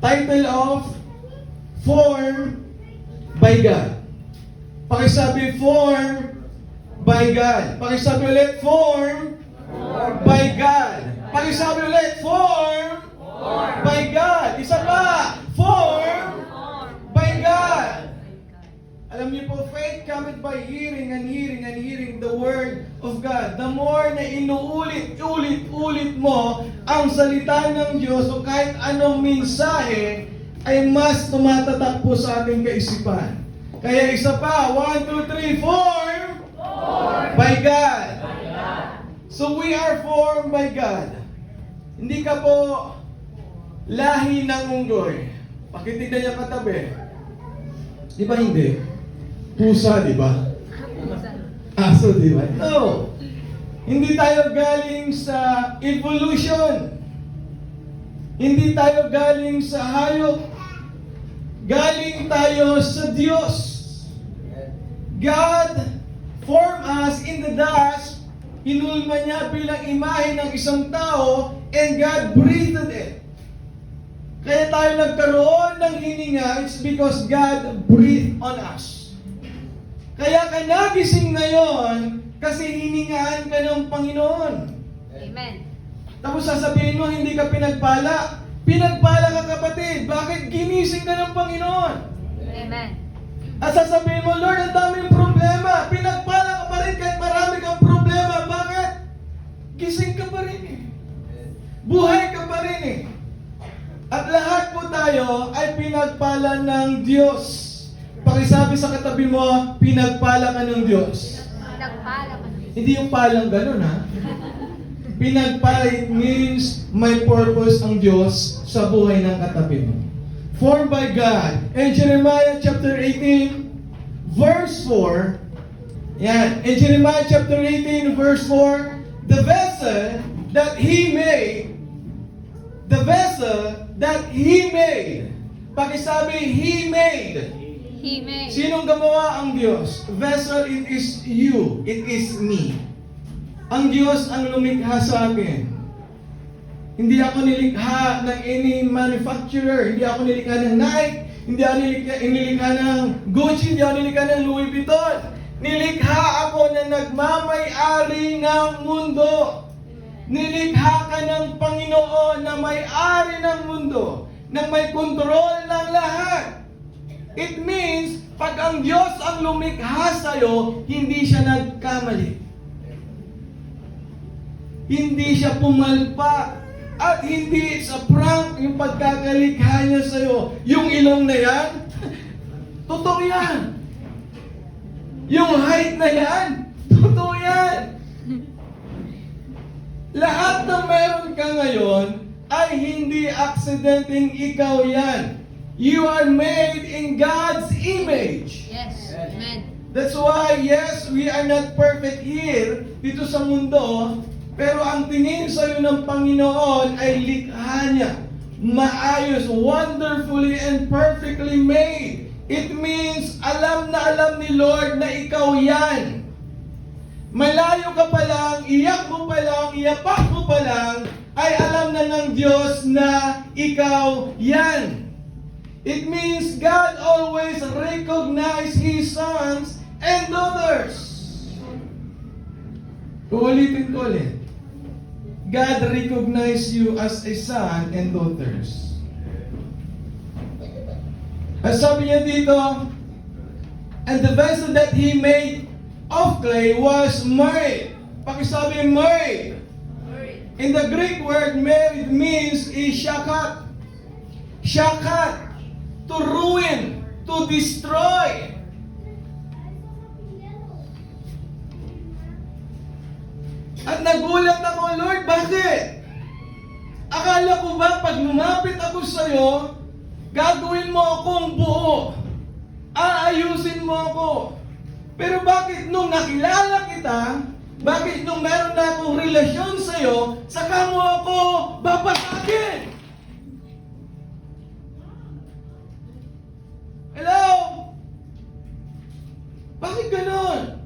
Title of Formed by God. Pakisabi, formed by God. Pakisabi ulit, formed by God. Pakisabi ulit, formed by God. Isa pa, formed by God. Alam niyo po, faith cometh by hearing and hearing and hearing the word of God. The more na inuulit-ulit mo ang salita ng Diyos o kahit anong mensahe, ay mas tumatatak po sa ating kaisipan. Kaya isa pa, 1, 2, 3, formed by God. So we are formed by God. Hindi ka po lahi ng unggoy. Pakitignan niya katabi. Di ba hindi? Pusa, di ba? Aso, di ba? No. Hindi tayo galing sa evolution. Hindi tayo galing sa hayop. Galing tayo sa Diyos. God formed us in the dust. Inulma niya bilang imahe ng isang tao, and God breathed it. Kaya tayo nagkaroon ng hininga, it's because God breathed on us. Kaya ka nagising ngayon kasi hiningaan ka ng Panginoon. Amen. Tapos sasabihin mo, hindi ka pinagpala. Pinagpala ka, kapatid. Bakit ginising ka ng Panginoon? Amen. At sasabihin mo, Lord, ang daming problema. Pinagpala ka pa rin kahit marami kang problema. Bakit? Gising ka pa rin eh. Buhay ka pa rin eh. At lahat po tayo ay pinagpala ng Diyos. Pakisabi sa katabi mo, pinagpala ka ng Diyos. Pinagpala ka. Hindi yung palang ganun, ha? Pinagpala, it means may purpose ang Diyos sa buhay ng katabi mo. Formed by God. In Jeremiah chapter 18, verse 4, yan. In Jeremiah chapter 18, verse 4, the vessel that He made, pakisabi, He made. He made. Sinong gumawa? Ang Diyos. Vessel, it is you. It is me. Ang Diyos ang lumikha sa akin. Hindi ako nilikha ng any manufacturer. Hindi ako nilikha ng Nike. Hindi ako nilikha ng Gucci. Hindi ako nilikha ng Louis Vuitton. Nilikha ako na nagmamay-ari ng mundo. Nilikha ka ng Panginoon na may-ari ng mundo. Na may kontrol ng lahat. It means, pag ang Diyos ang lumikha sa'yo, hindi siya nagkamali. Hindi siya pumalpak. At hindi sa prank yung pagkakalikha niya sa'yo. Yung ilong na yan, totoo yan. Yung height na yan, totoo yan. Lahat na meron ka ngayon ay hindi aksidenteng ikaw yan. You are made in God's image. Yes. Amen. That's why, yes, we are not perfect here, dito sa mundo, pero ang tingin sa'yo ng Panginoon ay likha niya. Maayos, wonderfully and perfectly made. It means, alam ni Lord na ikaw yan. Malayo ka pa lang, iyak mo pa lang, iyapak mo pa lang, ay alam na ng Diyos na ikaw yan. It means God always recognizes His sons and daughters. Uulitin ko ulit. God recognizes you as a son and daughters. At sabi niya dito, and the vessel that He made of clay was married. Pakisabi, married. In the Greek word, married means is shakat. Shakat. To ruin, to destroy. At nagulat ako, Lord, bakit? Akala ko ba pag lumapit ako sa iyo, gagawin mo akong buo. Aayusin mo ako. Pero bakit nung nakilala kita, bakit nung meron na akong relasyon sa iyo, saka mo ako babasagin? Hello? Bakit ganon?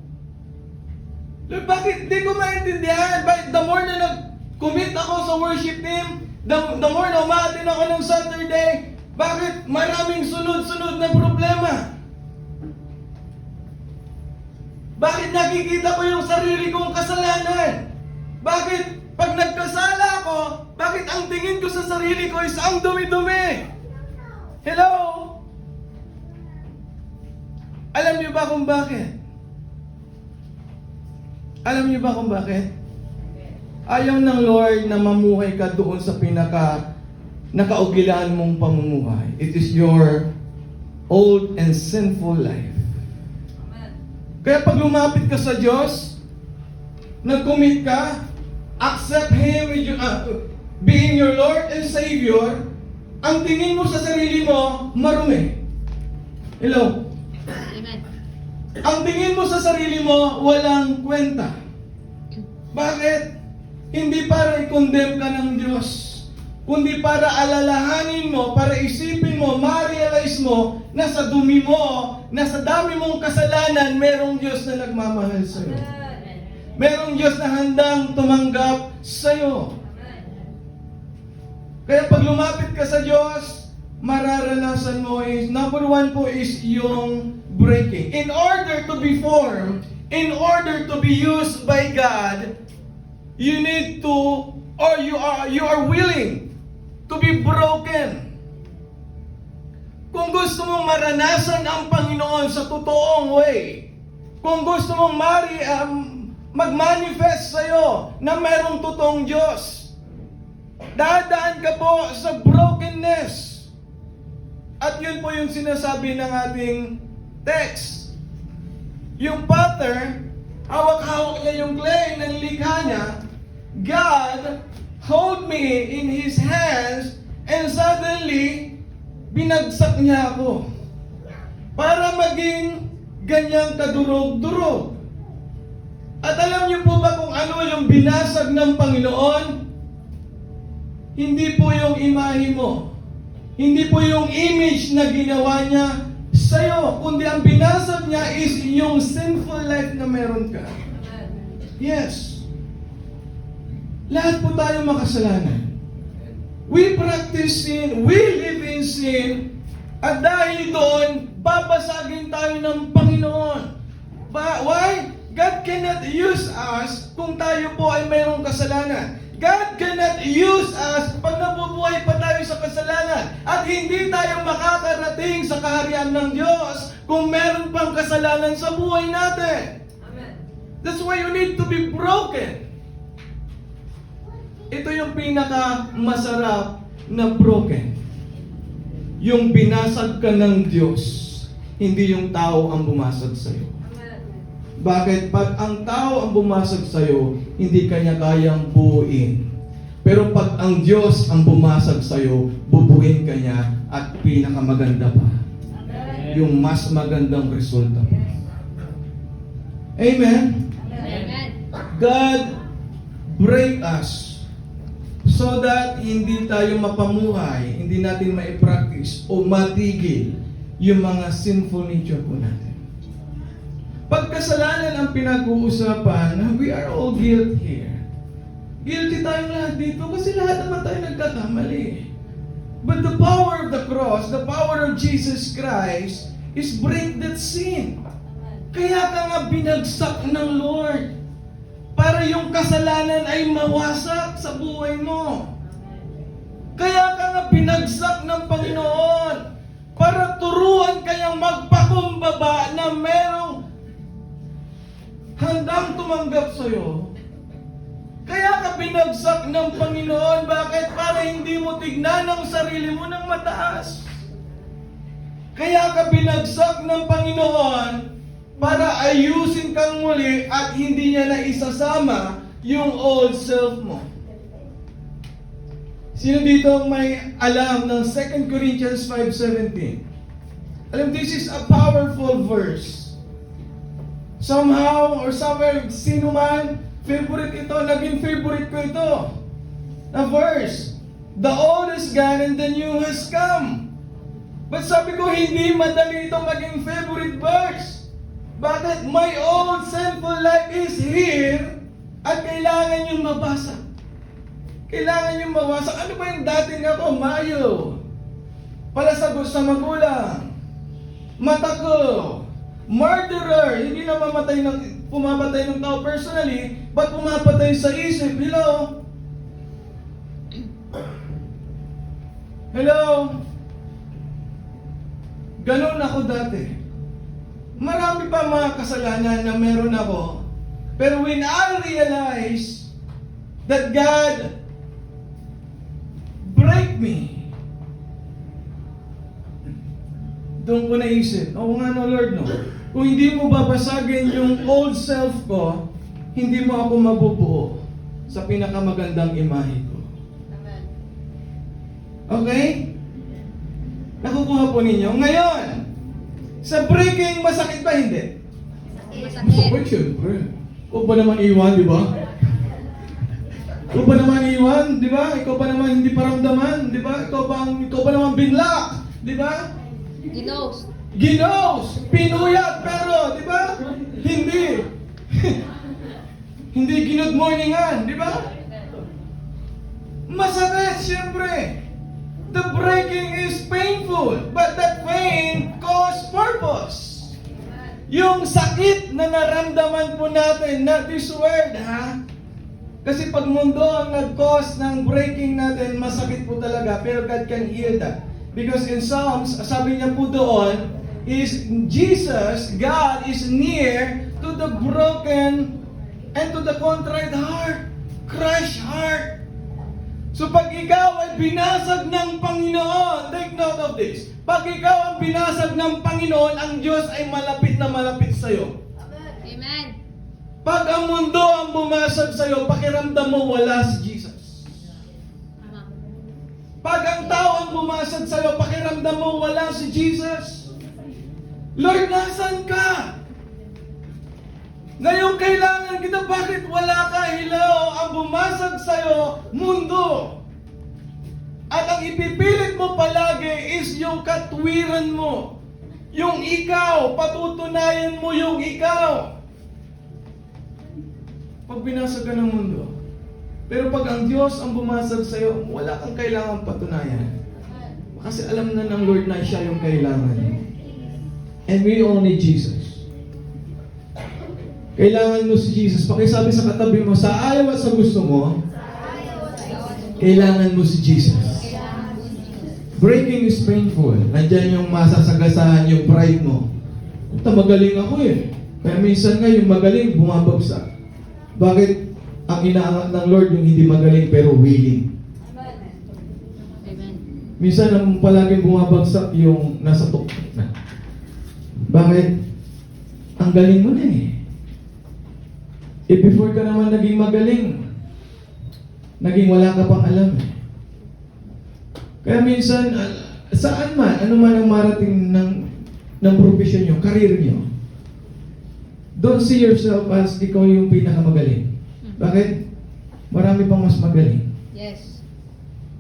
Lord, bakit di ko maintindihan? Bakit the more na nag-commit ako sa worship team, the more na umaatin ako ng Saturday, Bakit maraming sunod-sunod na problema? Bakit nakikita ko yung sarili kong kasalanan? Bakit pag nagkasala ako, bakit ang tingin ko sa sarili ko is ang dumi-dumi? Hello? Alam niyo ba kung bakit? Alam niyo ba kung bakit? Ayaw ng Lord na mamuhay ka doon sa nakaugilan mong pamumuhay. It is your old and sinful life. Kaya pag lumapit ka sa Diyos, nag-commit ka, accept Him being your Lord and Savior, ang tingin mo sa sarili mo, marumi. Hello? Amen. Ang tingin mo sa sarili mo, walang kwenta. Bakit? Hindi para i-condemn ka ng Diyos, kundi para alalahanin mo, para isipin mo, ma-realize mo, na sa dumi mo, na sa dami mong kasalanan, merong Diyos na nagmamahal sa'yo. Merong Diyos na handang tumanggap sa'yo. Kaya pag lumapit ka sa Diyos, mararanasan mo is, number one po is yung breaking. In order to be formed, in order to be used by God, you need to, or you are willing to be broken. Kung gusto mong maranasan ang Panginoon sa totoong way, kung gusto mong mag-manifest sa'yo na mayroong totoong Diyos, dadaan ka po sa brokenness. At yun po yung sinasabi ng ating text. Yung potter, hawak-hawak niya yung clay ng likha niya. God hold me in His hands and suddenly, binagsak niya ako para maging ganyang kadurog-durog. At alam niyo po ba kung ano yung binasag ng Panginoon? Hindi po yung imahe mo. Hindi po yung image na ginawa niya sa'yo, kundi ang binasag niya is yung sinful life na meron ka. Yes. Lahat po tayo makasalanan. We practice sin, we live in sin, at dahil doon, babasagin tayo ng Panginoon. Why? God cannot use us kung tayo po ay mayroong kasalanan. God cannot use us pag nabubuhay pa tayo sa kasalanan. At hindi tayo makakarating sa kaharian ng Diyos kung meron pang kasalanan sa buhay natin. Amen. That's why you need to be broken. Ito yung pinaka-masarap na broken. Yung binasag ka ng Diyos, hindi yung tao ang bumasag sa'yo. Bakit? Pag ang tao ang bumasag sa'yo, hindi kanya kayang buuin. Pero pag ang Diyos ang bumasag sa'yo, bubuin ka niya at pinakamaganda pa. Yung mas magandang resulta. Amen? Amen. God break us so that hindi tayo mapamuhay, hindi natin ma-practice o matigil yung mga sinful nature po natin. Pagkasalanan ang pinag-uusapan, we are all guilty here. Guilty tayong lahat dito kasi lahat naman tayo nagkakamali. But the power of the cross, the power of Jesus Christ is break that sin. Kaya ka nga binagsak ng Lord para yung kasalanan ay mawasak sa buhay mo. Kaya ka nga binagsak ng Panginoon para turuan kayang magpakumbaba na merong handang tumanggap sa'yo. Kaya ka binagsak ng Panginoon. Bakit? Para hindi mo tignan ang sarili mo ng mataas. Kaya ka binagsak ng Panginoon para ayusin kang muli at hindi niya na isasama yung old self mo. Sino dito may alam ng 2 Corinthians 5:17? Alam, this is a powerful verse. Somehow or somewhere, sino man, favorite ito, naging favorite ko ito. Na verse. The old is gone and the new has come. But sabi ko, hindi madali itong maging favorite verse. Bakit? My old sinful life is here at kailangan yung mabasa. Kailangan yung mawasak. Ano ba yung dating ako? Mayo. palasagot sa magulang, matako, murderer, hindi na pumamatay ng tao personally, but pumapatay sa isip. Hello? Hello? Ganon ako dati. Marami pa mga kasalanan na meron ako. Pero when I realize that God break me, doon ko naisip, oo nga no Lord, no? Kung hindi mo babasagin yung old self ko, hindi mo ako mabubuo sa pinakamagandang imahe ko. Amen. Okay? Nakukuha po ninyo. Ngayon, sa breaking, masakit ba hindi? Masakit. Siyempre. Ikaw ba naman iwan, di ba? Ikaw ba naman iwan, di ba? Ikaw ba naman hindi paramdaman, di ba? Ikaw ba naman binlock, di ba? Ginos. Ginos! Pinuyat, pero, di ba? Hindi. Hindi good morningan, di ba? Masakit, siyempre. The breaking is painful, but that pain causes purpose. Yung sakit na naramdaman po natin, not this word, ha? Kasi pag mundo ang nag-cause ng breaking natin, masakit po talaga, pero God can heal that. Because in Psalms, sabi niya po doon, is Jesus, God is near to the broken and to the contrite heart, crushed heart. So pag ikaw ay binasag ng Panginoon, take note of this. Pag ikaw ang binasag ng Panginoon, ang Diyos ay malapit na malapit sa iyo. Amen. Pag ang mundo ang bumasag sa iyo, pakiramdam mo wala si Jesus. Tama. Pag ang tao ang bumasag sa iyo, pakiramdam mo wala si Jesus. Lord, nasan ka? Ngayon kailangan kita, bakit wala ka? Hello, ang bumasag sa'yo, mundo. At ang ipipilit mo palagi is yung katwiran mo. Yung ikaw, patutunayan mo yung ikaw. Pag binasag ka ng mundo. Pero pag ang Diyos ang bumasag sa'yo, wala kang kailangan patunayan. Kasi alam na ng Lord na siya yung kailangan. And we all need Jesus. Kailangan mo si Jesus. Pakisabi sa katabi mo, sa ayaw at sa gusto mo, kailangan mo si Jesus. Breaking is painful. Nandyan yung masasagasahan yung pride mo. Ito, magaling ako eh. Kaya minsan nga yung magaling, bumabagsak. Bakit ang inaangat ng Lord yung hindi magaling pero willing? Amen. Minsan ang palaging bumabagsak yung nasa tuktok na. Bakit? Ang galing mo na eh. Before ka naman naging magaling, naging wala ka pang alam. Kaya minsan, saan man, ano man ang marating ng profession nyo, career nyo, don't see yourself as ikaw yung pinakamagaling. Bakit? Marami pang mas magaling. Yes.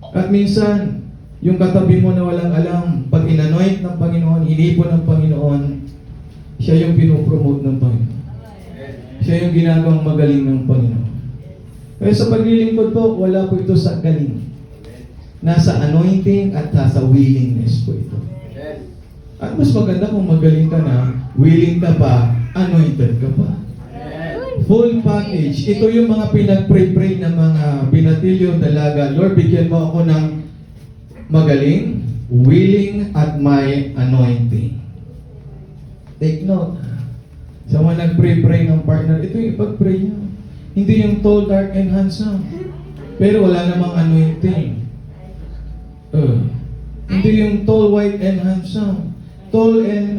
At minsan, yung katabi mo na walang alam, pag inanoint ng Panginoon, hinipon ng Panginoon, siya yung pinopromote ng Panginoon. Siya yung ginagawang magaling ng Panginoon. Kaya sa paglilingkod po, wala po ito sa galing. Nasa anointing at nasa willingness po ito. At mas maganda kung magaling ka na, willing ka pa, anointed ka pa. Full package. Ito yung mga pinag-pray-pray ng mga binatilyo, dalaga. Lord, bigyan mo ako ng magaling, willing, at may anointing. Take note. Sa mga nag-pray-pray ng partner, ito yung ipag-pray niya. Hindi yung tall, dark, and handsome. Pero wala namang anointing. Hindi yung tall, white, and handsome. Tall and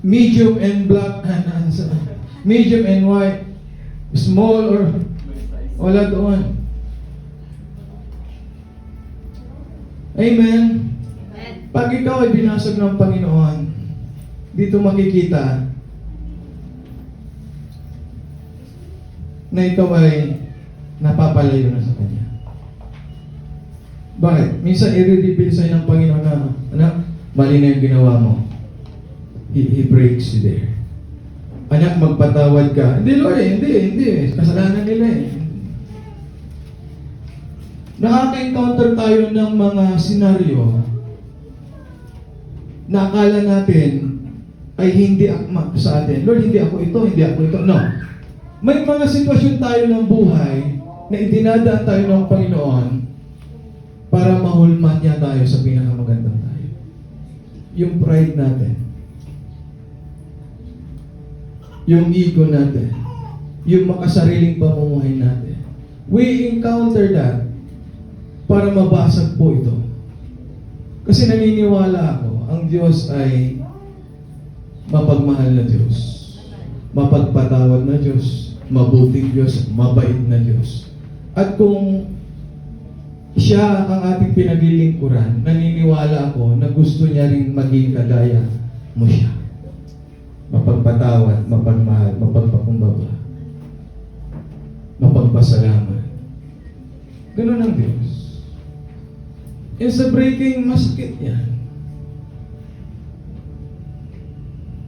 medium and black and handsome. Medium and white. Small or wala doon. Amen. Amen. Pag ikaw ay binasag ng Panginoon, dito makikita na ikaw ay napapalayo na sa Kanya. Bakit? Minsan i-reveal sa'yo ng Panginoon na, anak, mali na yung ginawa mo. He breaks you there. Anak, magpatawad ka. Hindi, Lord, hindi. Kasalanan nila eh. Nakaka-encounter tayo ng mga senaryo na akala natin ay hindi akma sa atin. Lord, hindi ako ito, hindi ako ito. No. May mga sitwasyon tayo ng buhay na idinadaan tayo ng Panginoon para mahulmat niya tayo sa pinakamagandang tayo. Yung pride natin. Yung ego natin. Yung makasariling pamumuhay natin. We encounter that para mabasag po ito. Kasi naniniwala ako, ang Diyos ay mapagmahal na Diyos. Mapagpatawad na Diyos. Mabuting Diyos. Mabait na Diyos. At kung siya ang ating pinaglilingkuran, naniniwala ako na gusto niya rin maging kagaya mo siya. Mapagpatawad, mapagmahal, mapagpakumbaba, mapagpasalamat. Ganun ang Diyos. And sa breaking, masakit yan.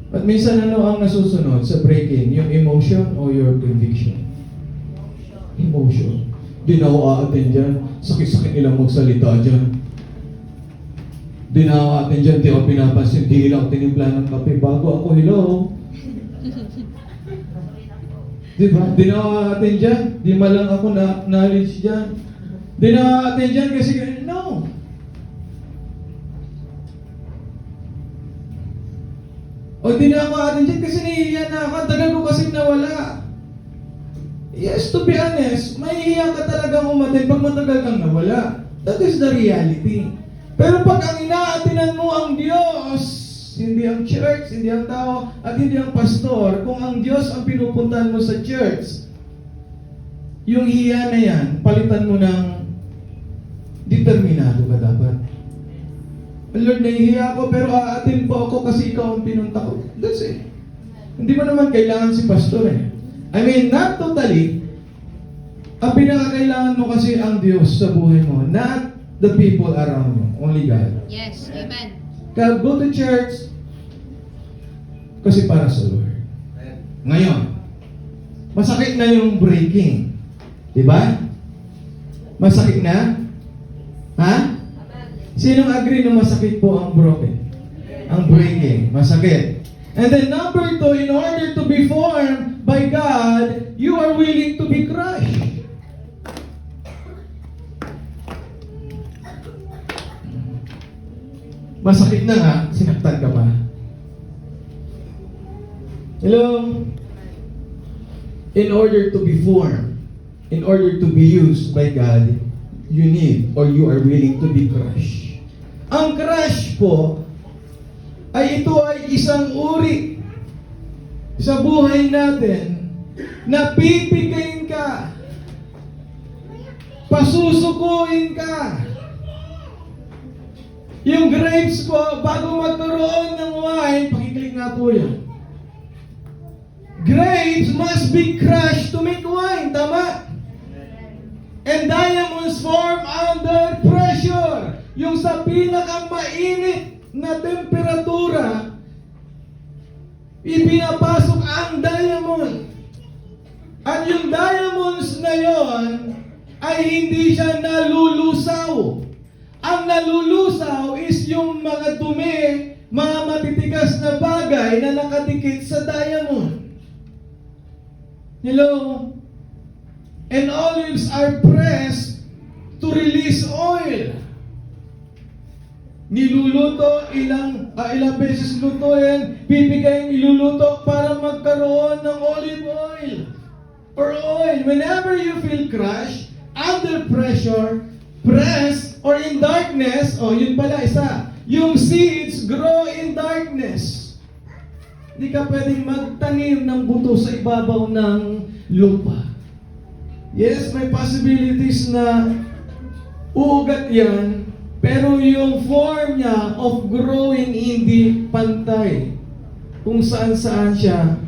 At minsan ano ang nasusunod sa breaking? Yung emotion o your conviction? Emotion. Di na ako a-attend dyan. Sakit-sakit nilang magsalita dyan. Di na ako a-attend dyan. Di ako pinapansin. Di lang tinimpla ng kape. Bago ako, hello. Di ba? Di na ako a-attend dyan. Di malang ako na knowledge dyan. Di na ako a-attend dyan kasi no. O di na ako a-attend dyan kasi nahihiya na ako. Tagal ko kasi nawala. Yes, to be honest, mahihiya ka talagang umatin pag matagal kang nawala. That is the reality. Pero pag ang inaatinan mo ang Diyos, hindi ang church, hindi ang tao, at hindi ang pastor, kung ang Diyos ang pinupuntahan mo sa church, yung hiya na yan, palitan mo ng determinado ka dapat. Lord, nahihiya ako, pero aatin po ako kasi ikaw ang pinunta ko. That's it. Hindi mo naman kailangan si pastor eh. I mean, not totally. Ang pinakakailangan mo kasi ang Diyos sa buhay mo, not the people around you, only God. Yes. Amen. Kaya go to church kasi para sa Lord. Ngayon, masakit na yung breaking. Diba? Masakit na? Ha? Sinong agree na masakit po ang broken? Ang breaking. Masakit. And then number 2, in order to be formed by God, you are willing to be crushed. Masakit na nga, sinaktan ka pa. Hello? In order to be formed, in order to be used by God, you need or you are willing to be crushed. Ang crush po, ay ito ay isang uri sa buhay natin na pipigayin ka, pasusukuin ka. Yung grapes po, bago magkaroon ng wine, pakiklik nga po yan. Grapes must be crushed to make wine, tama? And diamonds form under pressure. Yung sa pinakamainit na temperatura, ipinapasok ang diamond. At yung diamonds na yon ay hindi siya nalulusaw. Ang nalulusaw is yung mga dumi, mga matitigas na bagay na nakadikit sa diamond. Hello? And olives are pressed to release oil. Niluluto, ilang beses lutuin, bibigay iluluto para magkaroon ng olive oil or oil. Whenever you feel crushed, under pressure, pressed, or in darkness, yun pala isa, yung seeds grow in darkness. Hindi ka pwedeng magtanim ng buto sa ibabaw ng lupa. Yes, may possibilities na uugat yan, pero yung form niya of growing hindi pantay. Kung saan-saan siya.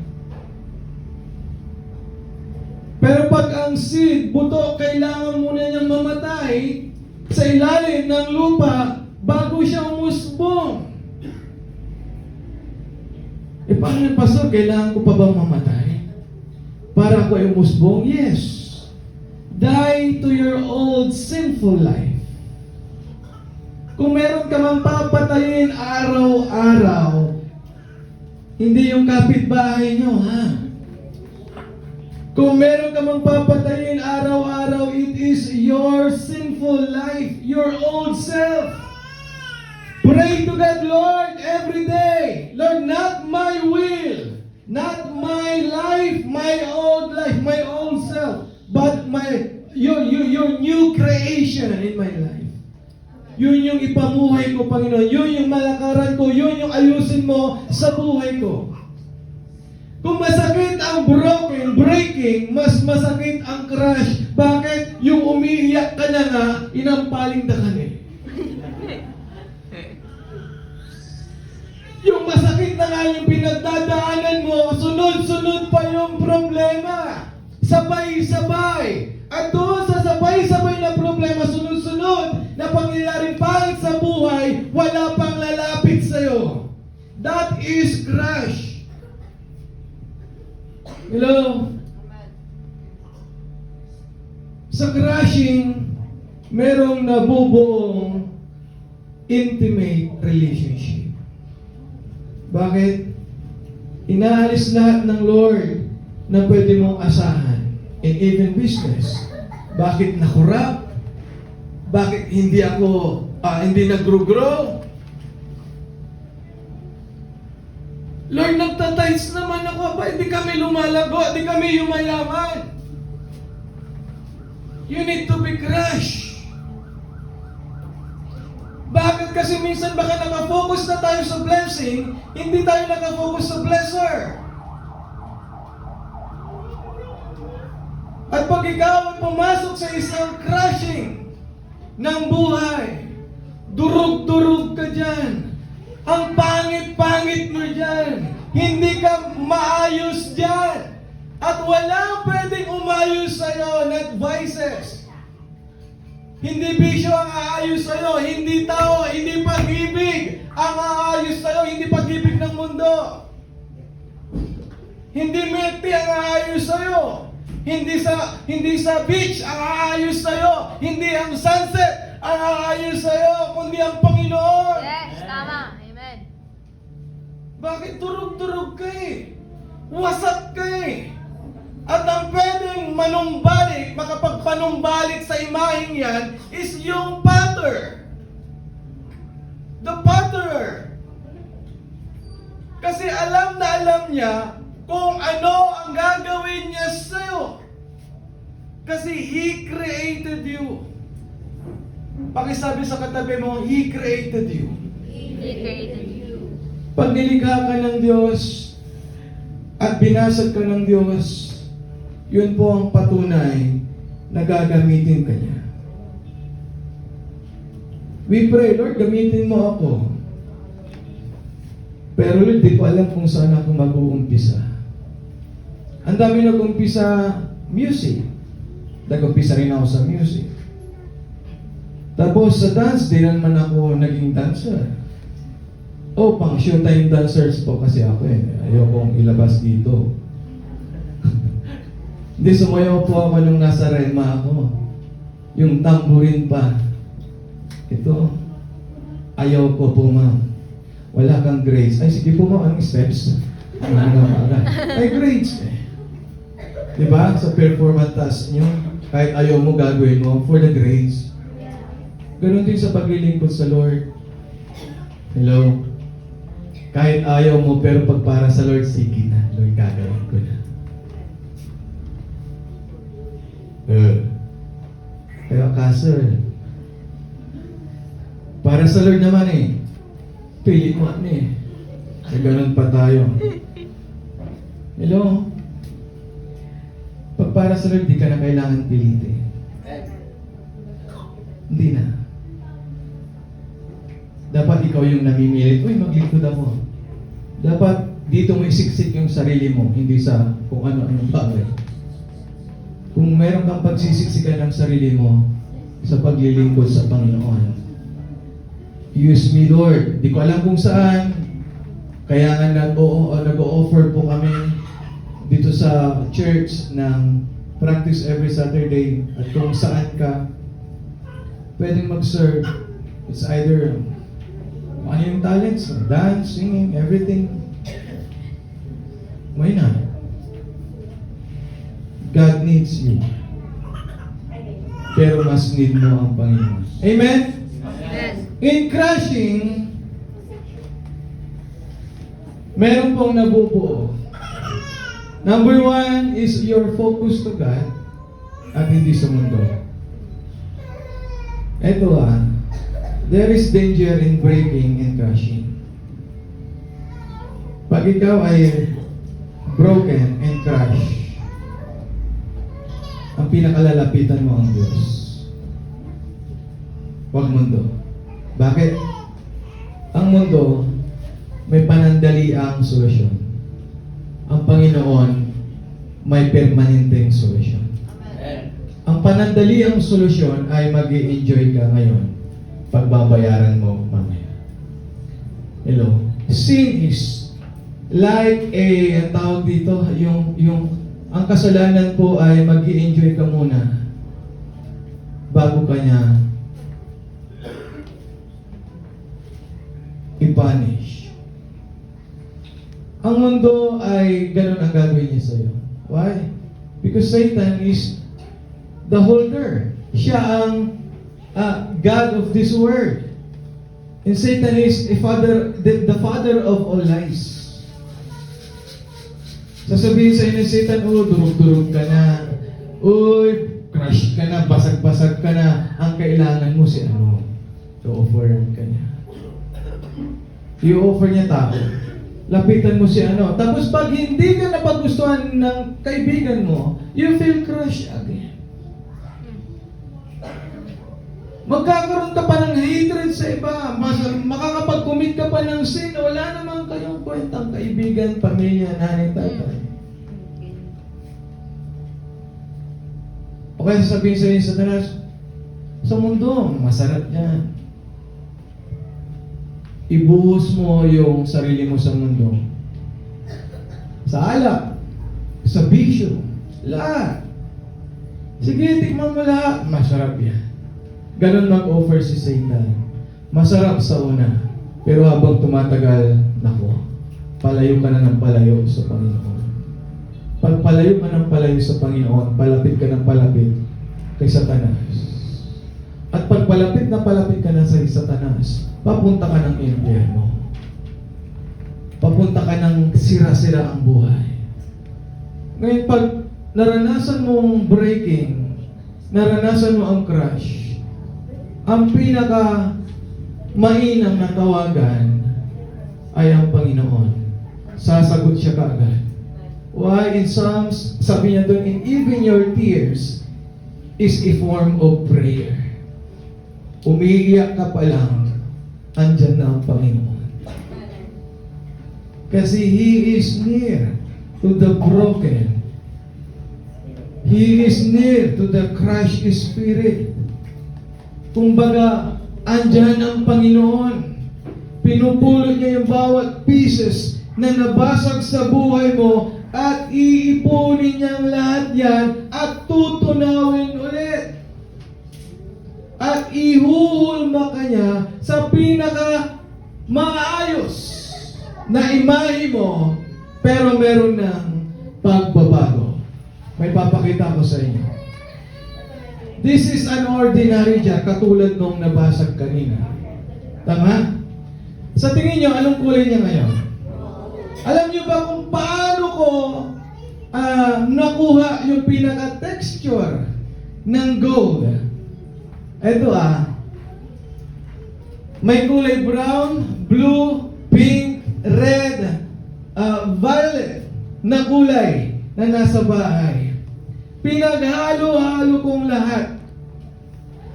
Pero pag ang seed, buto, kailangan muna niyang mamatay sa ilalim ng lupa bago siya umusbong. Paano yung pastor? Kailangan ko pa bang mamatay para ako ay umusbong? Yes. Die to your old sinful life. Kung meron ka mang papatayin araw-araw, hindi yung kapitbahay nyo, ha? Kung meron ka mang papatayin araw-araw, it is your sinful life, your old self. Pray to God, Lord, every day. Lord, not my will, not my life, my old life, my old self, but your new creation in my life. Yun yung ipamuhay ko, Panginoon. Yun yung malakaran ko. Yun yung ayusin mo sa buhay ko. Kung masakit ang breaking, mas masakit ang crush. Bakit? Yung umiiyak ka na nga, inampaling da ka na eh. Yung masakit na nga yung pinagdadaanan mo, sunod-sunod pa yung problema. Sabay-sabay. At doon sa sabay-sabay na problema, sunod-sunod na pangyayaring pangit sa buhay, wala pang lalapit sa'yo. That is crush. Hello? Sa crushing, merong nabubuong intimate relationship. Bakit? Inaalis lahat ng Lord na pwede mong asahan and even business. Bakit nakurap? Bakit hindi ako, hindi nag-grow? Lord, nagtatights naman ako. Ba, hindi kami lumalago, hindi kami yumayaman. You need to be crushed. Bakit? Kasi minsan baka nakafocus na tayo sa blessing, hindi tayo nakafocus sa blesser. At pag ikaw ay pumasok sa isang crushing ng buhay, durug-durug ka dyan. Ang pangit-pangit mo dyan. Hindi ka maayos dyan. At walang pwedeng umayos sa'yo, not vices. Hindi bisyo ang aayos sa'yo, hindi tao, hindi pag-ibig ang aayos sa'yo, hindi pag-ibig ng mundo. Hindi milk tea ang aayos sa'yo. Hindi sa beach ang aayos sa'yo. Hindi ang sunset ang aayos sa'yo, kundi ang Panginoon. Yes, tama. Amen. Bakit turog-turog ka eh? Wasak ka eh. At ang pwedeng manumbalik, makapagpanumbalik sa imaheng yan, is yung potter. The potterer. Kasi alam na alam niya kung ano ang gagawin niya sa'yo. Kasi He created you. Pakisabi sa katabi mo, He created you. He created you. Pag nilikha ka ng Diyos at binasag ka ng Diyos, yun po ang patunay na gagamitin ka niya. We pray, Lord, gamitin mo ako. Pero Lord, di ko alam kung saan ako mag-uumpisa. Ang dami nag-umpisa music. Nag-umpisa rin ako sa music. Tapos sa dance, di naman ako naging dancer. Pang showtime dancers po kasi ako eh. Ayokong ilabas dito. Hindi, sumayaw po ako nung nasa Rema ako. Yung tambourine pa. Ito. Ayaw ko po, ma'am. Wala kang grades. Ay, sige po, ma'am. Anong steps? Ay, grades. Diba? Sa performance task nyo, kahit ayaw mo, gagawin mo for the grades. Ganon din sa paglilingkod sa Lord. Hello? Kahit ayaw mo, pero pag para sa Lord, sige na. Lord, gagawin ko na. Kaya kaso, para sa Lord naman eh, pili mo eh. Kaya ganun pa tayo. Hello? Pag para sa Lord, di ka na kailangan pilitin. Hindi na. Dapat ikaw yung namimilit, uy, maglingkod ako. Dapat dito mo isiksik yung sarili mo, hindi sa kung ano-anong bagay. Kung meron kang pagsisiksikan ng sarili mo sa paglilingkod sa Panginoon, use me, Lord. Di ko alam kung saan. Kaya nga nag-o-offer po kami dito sa church ng practice every Saturday. At kung saan ka pwedeng mag-serve, It's either ano yung talents, dance, singing, everything. Why not? God needs you. Pero mas need mo ang Panginoon. Amen? Yes. In crushing, meron pong nabubuo. Number 1 is your focus to God at hindi sa mundo. Ito there is danger in breaking and crushing. Pag ikaw ay broken and crushed, ang pinakalalapitan mo ang Diyos. Huwag mundo. Bakit? Ang mundo, may panandaliang solusyon. Ang Panginoon, may permanenteng solusyon. Ang panandaliang solusyon ay mag-i-enjoy ka ngayon, pagbabayaran mo mamaya. Hello? Sin is like ang tawag dito, ang kasalanan po ay mag-i-enjoy ka muna bago ka niya i-punish. Ang mundo ay ganun ang gagawin niya sa'yo. Why? Because Satan is the holder. Siya ang God of this world. And Satan is the father of all lies. Sasabihin sa inyo, Satan, durog-durog ka na. Uy, crush ka na, basag-basag ka na. Ang kailangan mo si ano? I-offer ka niya. I-offer niya tao. Lapitan mo si ano. Tapos pag hindi ka napagustuhan ng kaibigan mo, you feel crushed again. Magkakaroon ka pa ng hatred sa iba. Makakapag-commit ka pa ng sin. Wala naman kayong kwentang kaibigan, pamilya, nanay, tatay. O kaya sabihin sa inyo, Satanas, sa mundo, masarap yan. Ibuhos mo yung sarili mo sa mundo. Sa alak, sa bisyo, lahat. Sige, tikman mo lahat. Masarap yan. Ganon mag-offer si Satan. Masarap sa una. Pero habang tumatagal, nako, palayo ka na ng palayo sa Panginoon. Pag palayo ka ng palayo sa Panginoon, palapit ka ng palapit kay Satanas. At pag palapit ka na sa Satanas, papunta ka ng impyerno. Papunta ka ng sira-sira ang buhay. Ngayon, pag naranasan mong breaking, naranasan mo ang crush, ang pinaka mainam na tawagan ay ang Panginoon. Sasagot siya kaagad. Why? In Psalms, sabi niya doon, in even your tears is a form of prayer. Umiiyak ka pa lang, andyan na ang Panginoon. Kasi He is near to the broken. He is near to the crushed spirit. Kumbaga, andyan ang Panginoon. Pinupulot niya yung bawat pieces na nabasag sa buhay mo at iipunin niya ang lahat yan at tutunawin ulit. At ihuhulma ka niya sa pinaka maayos na imahe mo, pero meron ng pagbabago. May papakita ko sa inyo. This is an ordinary jar, katulad nung nabasag kanina. Tama? Sa tingin nyo, anong kulay niya ngayon? Alam nyo ba kung paano ko nakuha yung pinaka-texture ng gold? Ito may kulay brown, blue, pink, red, violet na kulay na nasa bahay. Pinaghalo-halo kong lahat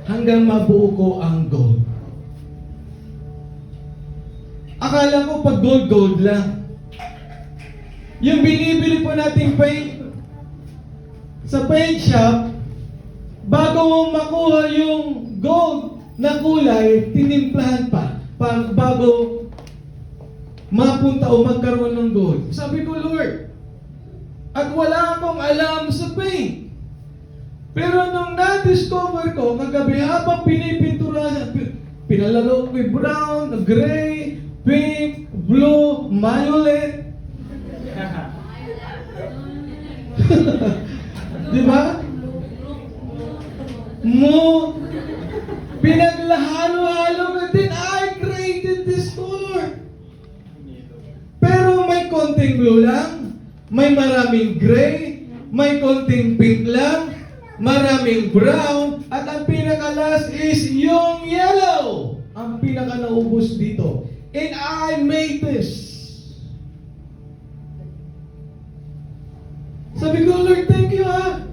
hanggang mabuo ko ang gold. Akala ko pag gold lang. Yung binibili po nating paint sa paint shop, bago mong makuha yung gold na kulay, tinimplahan pa bago mapunta o magkaroon ng gold. Sabi ko, Lord, at wala akong alam sa paint. Pero nung na-discover ko, kagabi habang pinalalo ko yung brown, gray, pink, blue, violet. Di ba? Mo, pinaglahalo-halo na din. I created this color. Pero may konting blue lang, may maraming gray, may konting pink lang, maraming brown, at ang pinaka-last is yung yellow. Ang pinaka-naubos dito. And I made this. Sabi ko, Lord, thank you ha.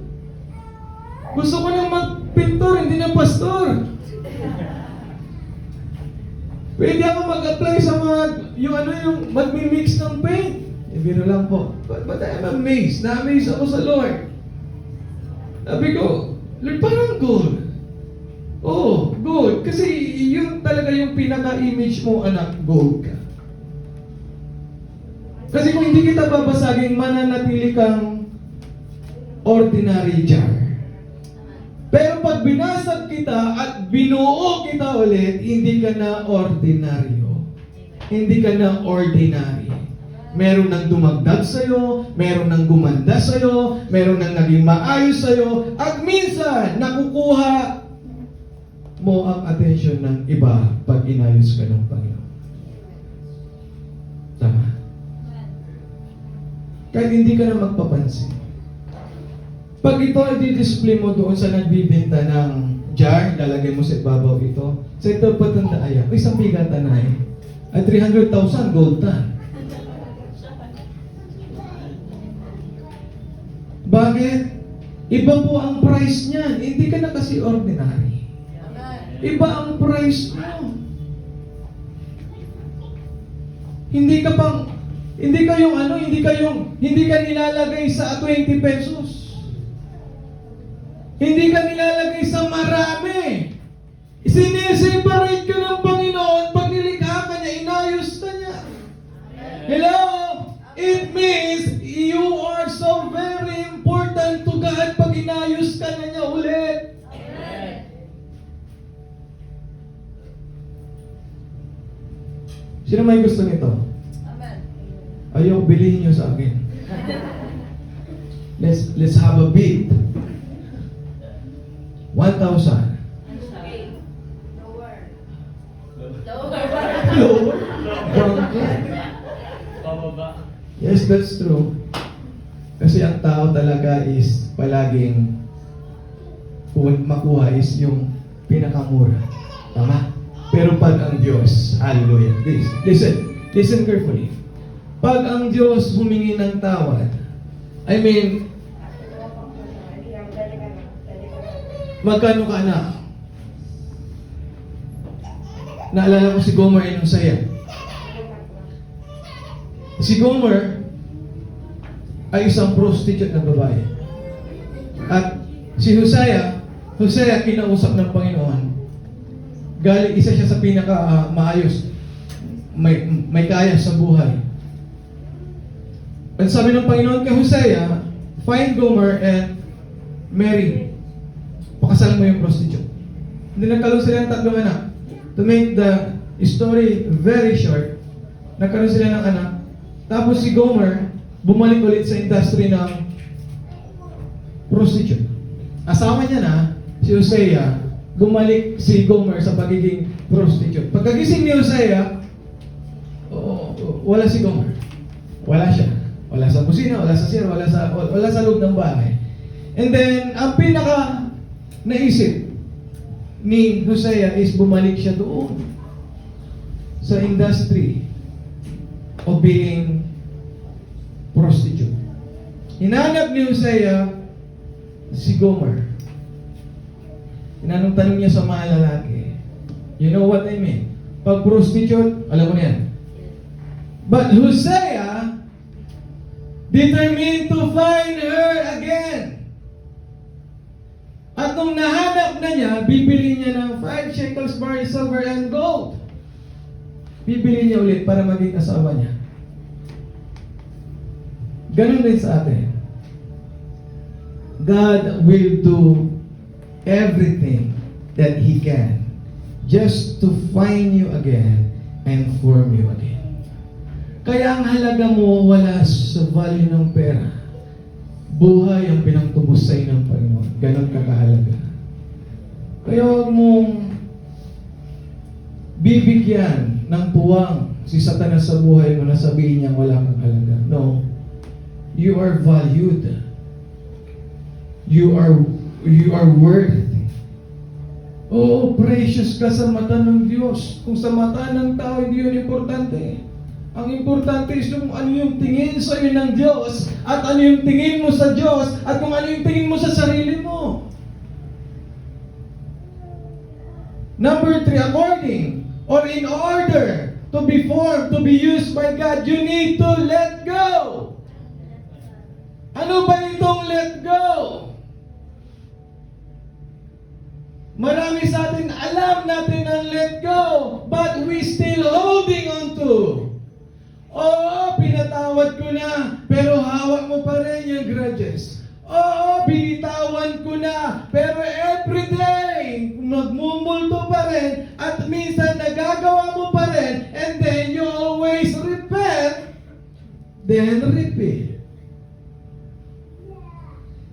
Gusto ko nang magpintor, hindi na pastor. Pwede ako mag-apply sa mga, yung magmi-mix ng paint. Biro lang po. But I'm amazed. Na-amaze ako sa Lord. Sabi ko, Lord, parang gold. Oh, gold. Kasi yun talaga yung pinaka-image mo, anak, gold ka. Kasi kung hindi kita babasagin, mananatili kang ordinary jar. Pero pag binasag kita at binuo kita ulit, hindi ka na ordinaryo. Hindi ka na ordinary. Meron nang dumagdag sa'yo, meron nang gumanda sa'yo, meron nang naging maayos sa'yo, at minsan, nakukuha mo ang atensyon ng iba pag inayos ka ng Panginoon. Tama? Kahit hindi ka na magpapansin. Pag ito i-display mo doon sa nagbibenta ng jar, lalagay mo sa ibabaw ito, sa ito patanda ay isang bigatan na ay 300,000 gold tan. Bakit? Iba po ang price niyan. Hindi ka na kasi ordinary. Iba ang price mo. Hindi ka nilalagay sa 20 pesos. Hindi ka nilalagay sa marami. Sineseparate ka ng Panginoon. Pag nilikha ka niya, inayos ka niya. Hello? It means you are so very important to God pag inayos ka na niya ulit. Sino may gusto nito? Ayaw, bilhin niyo sa akin. Let's have a bid. 1,000. Lower? Yes, that's true. Kasi ang tao talaga is palaging makuha is yung pinakamura. Tama? Pero pag ang Diyos, hallelujah, listen carefully. Pag ang Diyos humingi ng tawad, magkano ka anak? Naalala ko si Gomer and Hosea. Si Gomer ay isang prostitute na babae. At si Hosea kinausap ng Panginoon. Galing isa siya sa pinaka maayos. May kaya sa buhay. At sabi ng Panginoon kay Hosea, find Gomer and marry. Pakasalan mo yung prostitute. Hindi nagkaroon sila ng 3 anak. To make the story very short, nagkaroon sila ng anak. Tapos si Gomer, bumalik ulit sa industry ng prostitute. Asawa niya na, si Hosea, bumalik si Gomer sa pagiging prostitute. Pagkagising ni Hosea, wala si Gomer. Wala siya. Wala sa kusina, wala sa sir, wala sa loob ng bahay. And then, ang pinaka naisip ni Hosea is bumalik siya doon sa industry of being prostitute. Hinanap ni Hosea si Gomer. Tanong niya sa mga lalaki, you know what I mean? Pag prostitute, alam mo na yan. But Hosea determined to find her again. At nung nahanap na niya, bibili niya ng 5 shekels barley, silver, and gold. Bibili niya ulit para maging asawa niya. Ganun din sa atin. God will do everything that He can just to find you again and form you again. Kaya ang halaga mo wala sa value ng pera. Buhay ang pinangtubos sa'yo ng Panginoon. Ganon ka kahalaga. Kaya huwag mong bibigyan ng puwang si Satanas sa buhay mo na sabihin niya wala kang halaga. No. You are valued. You are worth. Oh, precious ka sa mata ng Diyos. Kung sa mata ng tao, hindi yun importante. Ang importante is kung ano yung tingin sa iyo ng Diyos at ano yung tingin mo sa Diyos at kung ano yung tingin mo sa sarili mo. Number 3, according or in order to be formed, to be used by God, you need to let go. Ano ba itong let go? Marami sa atin, alam natin ang let go, but we still holding on to. Oo, pinatawad ko na, pero hawak mo pa rin yung grudges. Oo, binitawan ko na, pero everyday, nagmumulto pa rin, at minsan nagagawa mo pa rin, and then you always repent, then repeat.